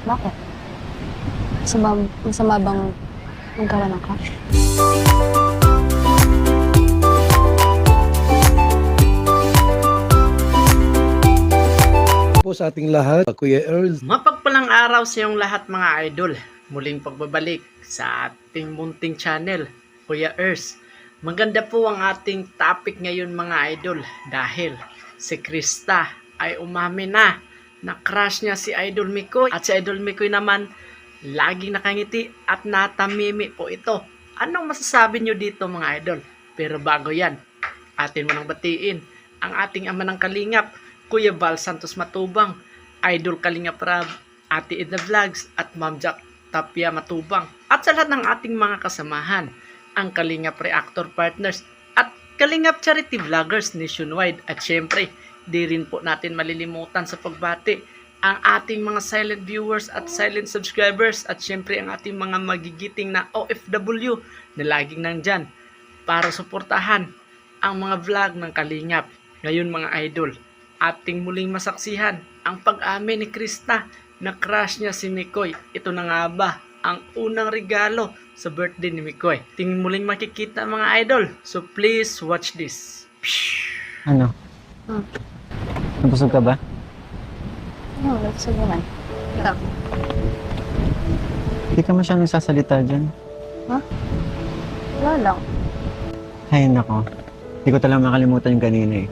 Bakit? Masama bang magkaroon ng crush? Po sa ating lahat, Kuya Earl. Mapagpalang araw sa iyong lahat mga idol. Muling pagbabalik sa ating munting channel, Kuya Earth. Maganda po ang ating topic ngayon mga idol dahil si Krista ay umamin na crush niya si Idol Mikoy. At si Idol Mikoy naman laging nakangiti at natamimi po ito. Anong masasabi niyo dito mga idol? Pero bago yan, atin mo nang batiin ang ating ama ng kalingap, Kuya Val Santos Matubang, Idol Kalingap Rab, Ate Edna Vlogs at Ma'am Jack Tapia Matubang. At sa lahat ng ating mga kasamahan, ang Kalingap Reactor Partners at Kalingap Charity Vloggers nationwide. At syempre, di rin po natin malilimutan sa pagbati ang ating mga silent viewers at silent subscribers at syempre ang ating mga magigiting na OFW na laging nandyan para suportahan ang mga vlog ng Kalingap. Ngayon mga idol, ating muling masaksihan ang pag-amin ni Krista na crush niya si Mikoy. Ito na nga ba ang unang regalo sa birthday ni Mikoy? Ting muling makikita mga idol. So please watch this. Ano? Nabusog ka ba? Oo, gusto naman. Ikaw? Hindi ka masyadong nagsasalita dyan. Wala lang. Ay, nako. Hindi ko talaga makalimutan yung kanina eh.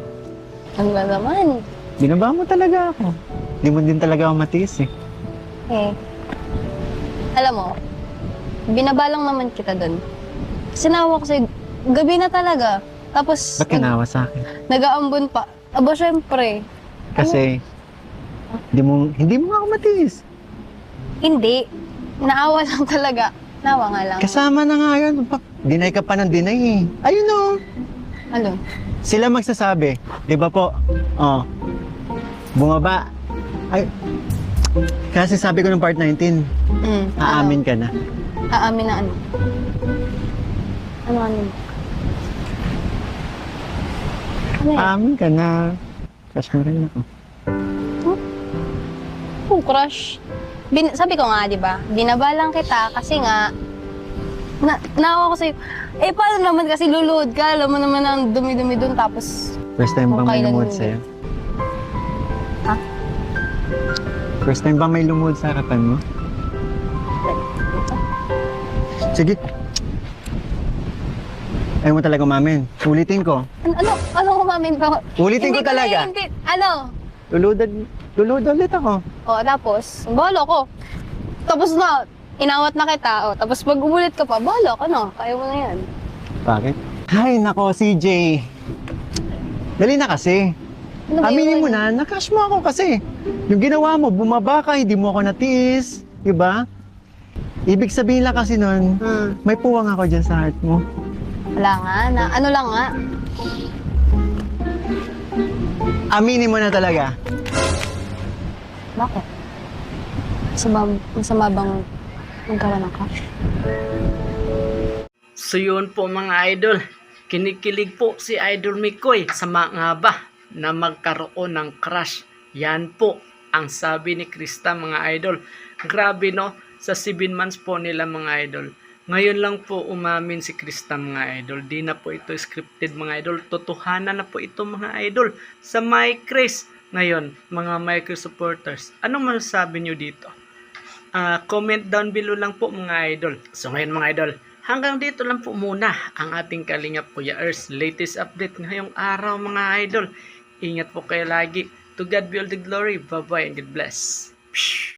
Ano ba naman? Binaba mo talaga ako. Hindi mo din talaga ako matiis eh. Alam mo, binaba lang naman kita dun. Sinawa ko sa'yo, gabi na talaga. Tapos, Ba't kinawa sa akin? nag-aambon pa. Aba, syempre. Kasi, hindi mo nga ako matiis. Hindi. Naawa lang talaga. Naawa nga lang. Kasama na nga yun. Dinay ka pa ng dinay eh. Ayun o. Ano? Sila magsasabi. Di ba po? Oh. Bumaba. Ay. Kasi sabi ko ng part 19, aamin ka na. Aamin na ano? Ano? Ano yan? Aamin ka na. Crush mo rin ako. Crush. Sabi ko nga, di ba? Binaba lang kita kasi nga, naawa ko sa'yo. Eh, paano naman kasi luluhod ka? Alam mo naman ang dumi-dumi dun, tapos... First time Kung bang may kailan lumuhod hindi. sa'yo? Ha? First time bang may lumuhod sa harapan mo? Sige. Ayaw mo talaga umamin. Ulitin ko. Ano umamin pa? Ulitin ko talaga. Hindi. Ano? Lulod ulit ako. O, tapos, balo ko. Tapos na, inawat na kita. O, tapos pag umulit ka pa, balo ka na. Kaya mo na yan. Bakit? Ay, nako, CJ. Dali na kasi. Ano ba Aminin yun? mo na, na-crush mo ako kasi. Yung ginawa mo, bumaba ka, hindi mo ako natiis. Diba? Ibig sabihin lang kasi nun, may puwang ako dyan sa heart mo. Wala nga. Ano lang nga. Aminin mo na talaga. Bakit? Masama bang magkaroon ng crush? So yun po mga idol, kinikilig po si Idol Mikoy sa mga ba na magkaroon ng crush. Yan po ang sabi ni Krista mga idol. Grabe no, sa 7 months po nila mga idol. Ngayon lang po umamin si Krista mga idol. Di na po ito scripted mga idol. Totohanan na po ito mga idol sa My Chris. Ngayon, mga micro supporters, anong masasabi nyo dito? Comment down below lang po mga idol. So ngayon mga idol, hanggang dito lang po muna ang ating Kalingap Kuya Earth latest update ngayong araw mga idol. Ingat po kayo lagi. To God be all the glory. Bye bye and God bless.